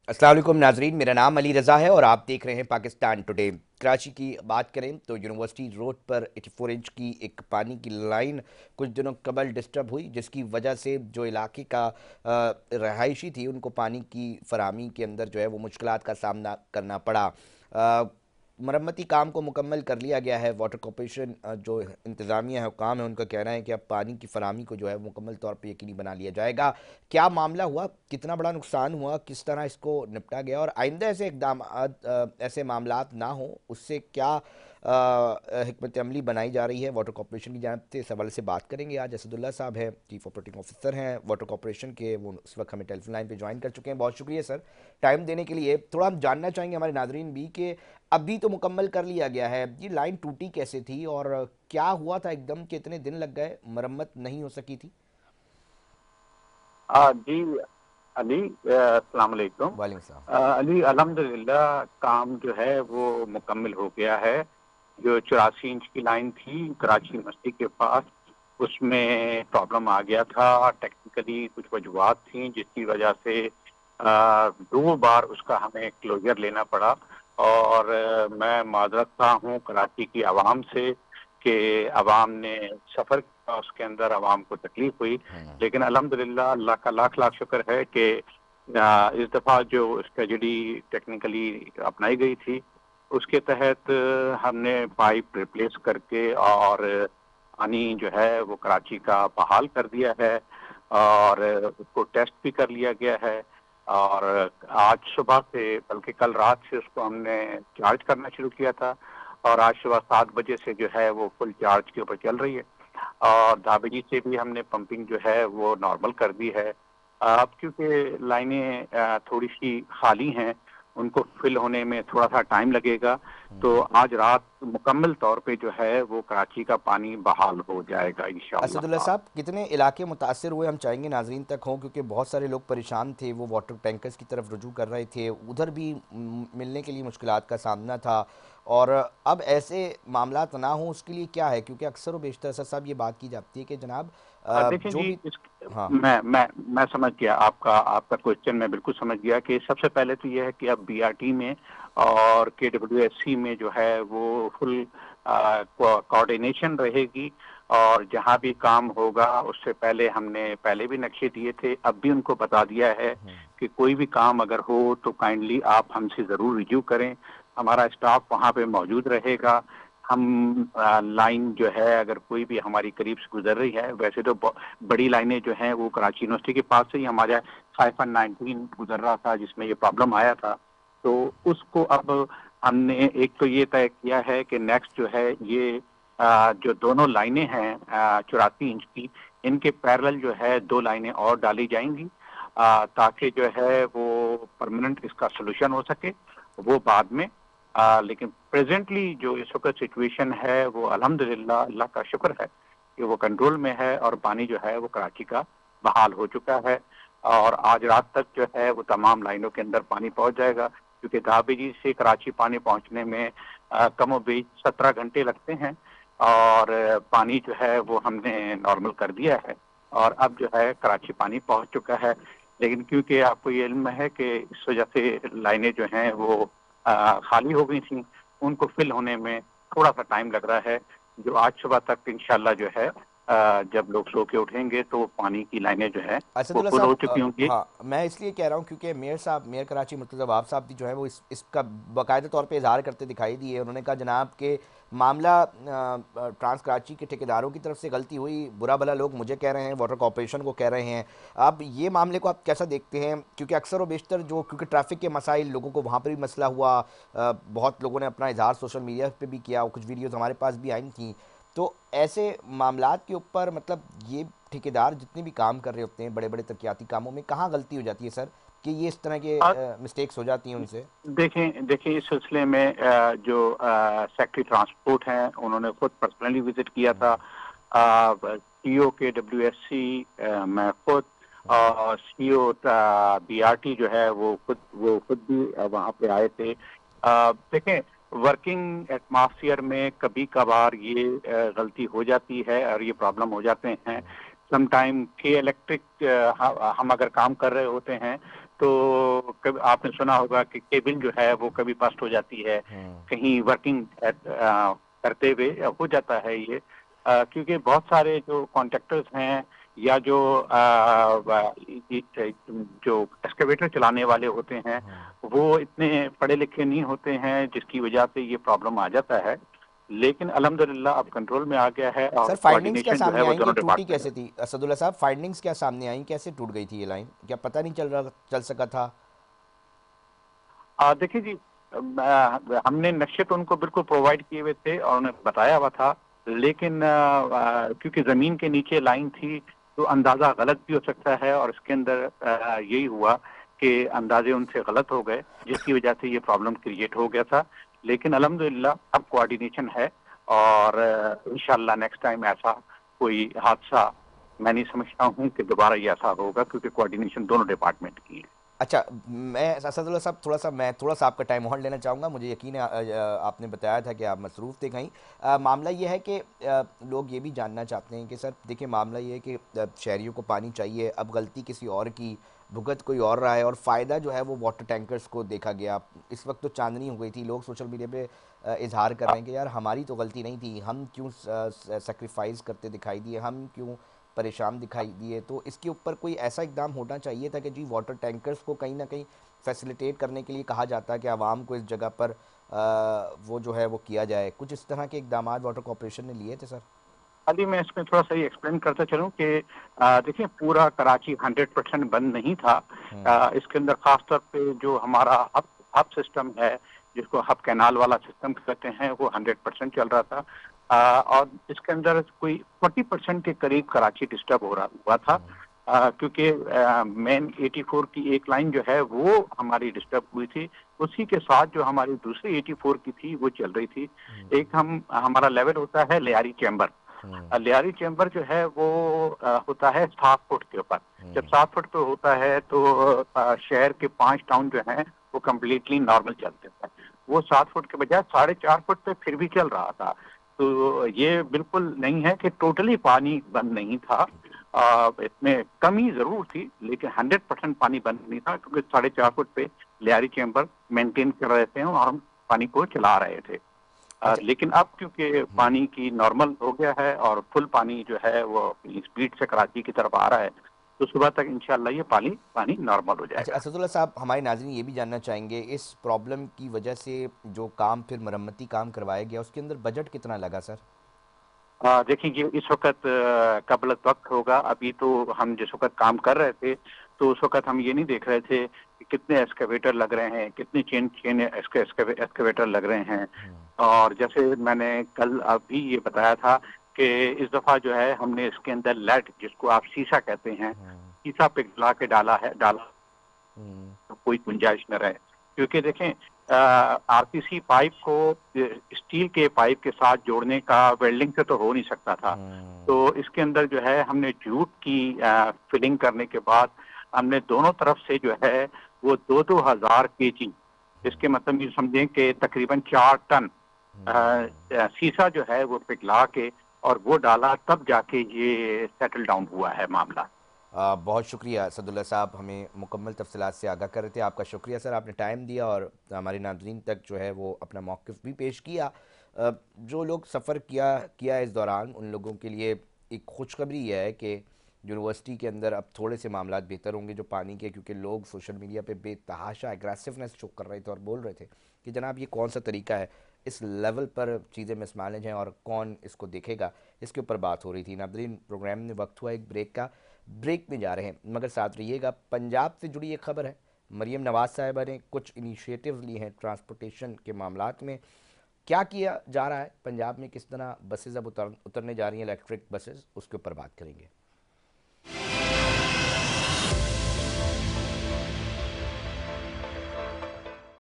अस्सलाम वालेकुम नाजरीन, मेरा नाम अली रज़ा है और आप देख रहे हैं पाकिस्तान टुडे। कराची की बात करें तो यूनिवर्सिटी रोड पर 84 इंच की एक पानी की लाइन कुछ दिनों कबल डिस्टर्ब हुई, जिसकी वजह से जो इलाके का रहायशी थी उनको पानी की फराहमी के अंदर जो है वो मुश्किलात का सामना करना पड़ा। मरम्मती काम को मुकम्मल कर लिया गया है। वाटर कॉरपोरेशन जो इंतज़ामिया है, हुकाम है, उनका कहना है कि अब पानी की फराहमी को जो है मुकम्मल तौर पर यकीनी बना लिया जाएगा। क्या मामला हुआ, कितना बड़ा नुकसान हुआ, किस तरह इसको निपटा गया और आइंदा ऐसे इकदाम ऐसे मामलात ना हो उससे क्या हिकमत अमली बनाई जा रही है वाटर कॉरपोरेशन की जानिब से, इस हवाले से बात करेंगे। आज असदुल्ला साहब हैं, चीफ ऑपरेटिंग ऑफिसर हैं वाटर कॉरपोरेशन के, वो इस वक्त हमें टेलीफोन लाइन पे ज्वाइन कर चुके हैं। बहुत शुक्रिया सर टाइम देने के लिए। थोड़ा हम जानना चाहेंगे हमारे नाजरीन भी कि अभी तो मुकम्मल कर लिया गया है, ये लाइन टूटी कैसे थी और क्या हुआ था एकदम के इतने दिन लग गए, मरम्मत नहीं हो सकी थी? जी अली, अस्सलाम वालेकुम। वालेकुम सलाम। अली, अल्हम्दुलिल्लाह काम जो है वो मुकम्मल हो गया है। जो 84 इंच की लाइन थी कराची यूनिवर्सिटी के पास, उसमें प्रॉब्लम आ गया था। टेक्निकली कुछ वजूहात थी जिसकी वजह से 2 बार उसका हमें क्लोजर लेना पड़ा। और मैं माजरत खा हूँ कराची की आवाम से कि आवाम ने सफ़र किया, उसके अंदर आवाम को तकलीफ हुई। लेकिन अल्हम्दुलिल्लाह अल्लाह का लाख लाख शुक्र है कि इस दफ़ा जो स्ट्रेटजी टेक्निकली अपनाई गई थी उसके तहत हमने पाइप रिप्लेस करके और पानी जो है वो कराची का बहाल कर दिया है और उसको टेस्ट भी कर लिया गया है। और आज सुबह से, बल्कि कल रात से उसको हमने चार्ज करना शुरू किया था और आज सुबह 7 बजे से जो है वो फुल चार्ज के ऊपर चल रही है। और धाबेजी से भी हमने पंपिंग जो है वो नॉर्मल कर दी है। अब क्योंकि लाइनें थोड़ी सी खाली हैं, उनको फिल होने में थोड़ा सा टाइम लगेगा, तो आज रात मुकम्मल तौर पे जो है वो कराची का पानी बहाल हो जाएगा इंशाअल्लाह असदुल्ला ताला। साहब, कितने इलाके मुतासर हुए, हम चाहेंगे नाजरीन तक हों, क्योंकि बहुत सारे लोग परेशान थे, वो वाटर टैंकर्स की तरफ रुजू कर रहे थे, उधर भी मिलने के लिए मुश्किलात का सामना था। और अब ऐसे मामलात ना हों उसके लिए क्या है, क्योंकि अक्सर व बेशतर सर साहब ये बात की जाती है कि जनाब देखें जो जी, भी। इस हाँ। मैं समझ गया आपका क्वेश्चन, मैं बिल्कुल समझ गया कि सबसे पहले तो ये है कि अब बीआरटी में और केडब्ल्यूएससी में जो है वो फुल कोऑर्डिनेशन रहेगी। और जहां भी काम होगा उससे पहले हमने पहले भी नक्शे दिए थे, अब भी उनको बता दिया है कि कोई भी काम अगर हो तो काइंडली आप हमसे जरूर रिव्यू करें। हमारा स्टाफ वहां पे मौजूद रहेगा। हम लाइन जो है अगर कोई भी हमारी करीब से गुजर रही है, वैसे तो बड़ी लाइनें जो हैं वो कराची यूनिवर्सिटी के पास से ही हमारे 519 गुजर रहा था जिसमें ये प्रॉब्लम आया था। तो उसको अब हमने एक तो ये तय किया है कि नेक्स्ट जो है ये जो दोनों लाइनें हैं 84 इंच की, इनके पैरेलल जो है 2 लाइनें और डाली जाएंगी ताकि जो है वो परमानेंट इसका सोल्यूशन हो सके। वो बाद में लेकिन प्रेजेंटली जो इस वक्त सिचुएशन है वो अल्हम्दुलिल्लाह अल्लाह का शुक्र है कि वो कंट्रोल में है और पानी जो है वो कराची का बहाल हो चुका है। और आज रात तक जो है वो तमाम लाइनों के अंदर पानी पहुंच जाएगा, क्योंकि धाबेजी से कराची पानी पहुंचने में कमो बेश 17 घंटे लगते हैं। और पानी जो है वो हमने नॉर्मल कर दिया है और अब जो है कराची पानी पहुंच चुका है। लेकिन क्योंकि आपको ये इल्म है कि इस वजह से लाइनें जो हैं वो खाली हो गई थी, उनको फिल होने में थोड़ा सा टाइम लग रहा है, जो आज सुबह तक इंशाल्लाह जो है जब लोग सो के उठेंगे तो पानी की लाइनें जो है वो असदुल्ला फुल हो साहब, चुकी होंगी। हाँ, मैं इसलिए कह रहा हूँ क्योंकि मेयर साहब, मेयर कराची मुर्तज़ा वहाब साहब भी जो है वो इसका बाकायदा तौर पे इजहार करते दिखाई दिए। उन्होंने कहा जनाब के मामला ट्रांस कराची के ठेकेदारों की तरफ से गलती हुई, बुरा भला लोग मुझे कह रहे हैं, वाटर कॉरपोरेशन को कह रहे हैं। अब ये मामले को आप कैसा देखते हैं, क्योंकि अक्सर व बेशतर जो, क्योंकि ट्रैफिक के मसाइल लोगों को वहाँ पर भी मसला हुआ, बहुत लोगों ने अपना इजहार सोशल मीडिया पे भी किया, कुछ वीडियोज़ हमारे पास भी आई थी। तो ऐसे मामलात के ऊपर मतलब ये ठेकेदार जितने भी काम कर रहे होते हैं बड़े बड़े तरक्याती कामों में, कहाँ गलती हो जाती है सर कि ये इस तरह के और मिस्टेक्स हो जाती हैं उनसे? देखें देखें इस सिलसिले में जो सेक्रेटरी ट्रांसपोर्ट हैं उन्होंने खुद पर्सनली विजिट किया था। सीईओ के डब्ल्यूएससी, मैं खुद, और सीईओ बीआरटी जो है वो खुद भी वहाँ पे आए थे। देखें, वर्किंग एटमॉस्फेयर में कभी कभार ये गलती हो जाती है और ये प्रॉब्लम हो जाते हैं। सम टाइम के इलेक्ट्रिक हम अगर काम कर रहे होते हैं تو کبھی آپ نے سنا ہوگا کہ کیبل جو ہے وہ کبھی بسٹ ہو جاتی ہے، کہیں ورکنگ کرتے ہوئے ہو جاتا ہے یہ، کیونکہ بہت سارے جو کانٹریکٹرز ہیں یا جو ایکسکیویٹر چلانے والے ہوتے ہیں وہ اتنے پڑھے لکھے نہیں ہوتے ہیں، جس کی وجہ سے یہ پرابلم آ جاتا ہے، لیکن الحمدللہ اب کنٹرول میں آ گیا ہے اور سر فائنڈنگز کیا کوآرڈینیشن جو ہے سامنے وہ آئیں کہ دونوں ٹوٹی ڈپارٹمنٹ کیسے میں۔ تھی اسد اللہ صاحب؟ فائنڈنگز کیا سامنے آئیں، کیسے ٹوٹ گئی تھی یہ لائن؟ کیا پتہ نہیں چل سکا تھا؟ دیکھیے جی، ہم نے نقشے تو ان کو بالکل پرووائڈ کیے ہوئے تھے اور انہیں بتایا ہوا تھا، لیکن کیونکہ زمین کے نیچے لائن تھی تو اندازہ غلط بھی ہو سکتا ہے، اور اس کے اندر یہی ہوا کہ اندازے ان سے غلط ہو گئے، جس کی وجہ سے یہ پرابلم کریٹ ہو گیا تھا، لیکن الحمدللہ اب کوآرڈینیشن ہے، اور انشاءاللہ نیکسٹ ٹائم ایسا کوئی حادثہ میں نہیں سمجھتا ہوں کہ دوبارہ یہ ایسا ہوگا، کیونکہ کوآرڈینیشن دونوں ڈپارٹمنٹ کی ہے۔ اچھا، میں اسد اللہ صاحب تھوڑا سا آپ کا ٹائم اور لینا چاہوں گا. مجھے یقین ہے آپ نے بتایا تھا کہ آپ مصروف تھے کہیں. معاملہ یہ ہے کہ لوگ یہ بھی جاننا چاہتے ہیں کہ سر دیکھیں، معاملہ یہ ہے کہ شہریوں کو پانی چاہیے، اب غلطی کسی اور کی، بھگت کوئی اور رہا ہے، اور فائدہ جو ہے وہ واٹر ٹینکرز کو دیکھا گیا. اس وقت تو چاندنی ہو گئی تھی، لوگ سوشل میڈیا پہ اظہار کر رہے ہیں کہ یار ہماری تو غلطی نہیں تھی، ہم کیوں سیکریفائز کرتے دکھائی دیے، ہم کیوں پریشان دکھائی دیے. تو اس کے اوپر کوئی ایسا اقدام ہونا چاہیے تھا کہ جی واٹر ٹینکرز کو کہیں نہ کہیں فیسیلیٹیٹ کرنے کے لیے کہا جاتا ہے کہ عوام کو اس جگہ پر وہ جو ہے وہ کیا جائے. کچھ اس طرح کے اقدامات واٹر کارپوریشن نے لیے تھے سر؟ ابھی میں اس میں تھوڑا سا یہ ایکسپلین کرتا چلوں کہ دیکھیں، پورا کراچی 100% بند نہیں تھا. اس کے اندر خاص طور پہ جو ہمارا ہب سسٹم ہے، جس کو ہب کینال والا سسٹم کہتے ہیں، وہ 100% چل رہا تھا، اور اس کے اندر کوئی 40% کے قریب کراچی ڈسٹرب ہوا تھا، کیونکہ مین 84 کی ایک لائن جو ہے وہ ہماری ڈسٹرب ہوئی تھی، اسی کے ساتھ جو ہماری دوسری 84 کی تھی وہ چل رہی تھی. ایک ہمارا لیول ہوتا ہے لیاری چیمبر. لیاری چیمبر جو ہے وہ ہوتا ہے 7 فٹ کے اوپر. جب 7 فٹ پہ ہوتا ہے تو شہر کے 5 ٹاؤن جو ہیں وہ کمپلیٹلی نارمل چلتے ہیں. وہ 7 فٹ کے بجائے 4.5 فٹ پہ پھر بھی چل رہا تھا. تو یہ بالکل نہیں ہے کہ ٹوٹلی پانی بند نہیں تھا، اس میں کمی ضرور تھی، لیکن 100% پانی بند نہیں تھا، کیونکہ 4.5 فٹ پہ لیاری چیمبر مینٹین کر رہے تھے اور ہم پانی کو چلا رہے تھے. اچھا. لیکن اب کیونکہ پانی کی نارمل ہو گیا ہے اور فل پانی جو ہے وہ اپنی اسپیڈ سے کراچی کی طرف آ رہا ہے، تو صبح تک انشاءاللہ یہ پانی نارمل ہو جائے اچھا گا. اسد اللہ صاحب، ہمارے ناظرین یہ بھی جاننا چاہیں گے اس پرابلم کی وجہ سے جو کام پھر مرمتی کام کروایا گیا اس کے اندر بجٹ کتنا لگا سر؟ دیکھیں، یہ اس وقت قبل وقت ہوگا. ابھی تو ہم جس وقت کام کر رہے تھے تو اس وقت ہم یہ نہیں دیکھ رہے تھے کہ کتنے ایکسکیویٹر لگ رہے ہیں، کتنے چین ایکسکیویٹر لگ رہے ہیں. اور جیسے میں نے کل ابھی یہ بتایا تھا کہ اس دفعہ جو ہے ہم نے اس کے اندر لیڈ، جس کو آپ سیسا کہتے ہیں، سیسا پگھلا کے ڈالا تو کوئی گنجائش نہ رہے. کیونکہ دیکھیں، آر پی سی پائپ کو اسٹیل کے پائپ کے ساتھ جوڑنے کا ویلڈنگ سے تو ہو نہیں سکتا تھا. تو اس کے اندر جو ہے ہم نے جوٹ کی فلنگ کرنے کے بعد ہم نے دونوں طرف سے جو ہے وہ 2,000 کے جی، اس کے مطلب یہ سمجھیں کہ تقریباً 4 ٹن سیسا جو ہے وہ پگھلا کے اور وہ ڈالا، تب جا کے یہ سیٹل ڈاؤن ہوا ہے معاملہ. بہت شکریہ اسد اللہ صاحب، ہمیں مکمل تفصیلات سے آگاہ کر رہے تھے. آپ کا شکریہ سر، آپ نے ٹائم دیا اور ہمارے ناظرین تک جو ہے وہ اپنا موقف بھی پیش کیا. جو لوگ سفر کیا اس دوران، ان لوگوں کے لیے ایک خوشخبری یہ ہے کہ یونیورسٹی کے اندر اب تھوڑے سے معاملات بہتر ہوں گے جو پانی کے، کیونکہ لوگ سوشل میڈیا پہ بے تحاشا اگریسونیس شو کر رہے تھے اور بول رہے تھے کہ جناب یہ کون سا طریقہ ہے، اس لیول پر چیزیں مسمانج ہیں اور کون اس کو دیکھے گا. اس کے اوپر بات ہو رہی تھی. ناظرین، پروگرام میں وقت ہوا ایک بریک کا، بریک میں جا رہے ہیں مگر ساتھ رہیے گا. پنجاب سے جڑی ایک خبر ہے، مریم نواز صاحبہ نے کچھ انیشیٹیوز لی ہیں ٹرانسپورٹیشن کے معاملات میں. کیا کیا جا رہا ہے پنجاب میں، کس طرح بسز اب اترنے جا رہی ہیں، الیکٹرک بسز، اس کے اوپر بات کریں گے.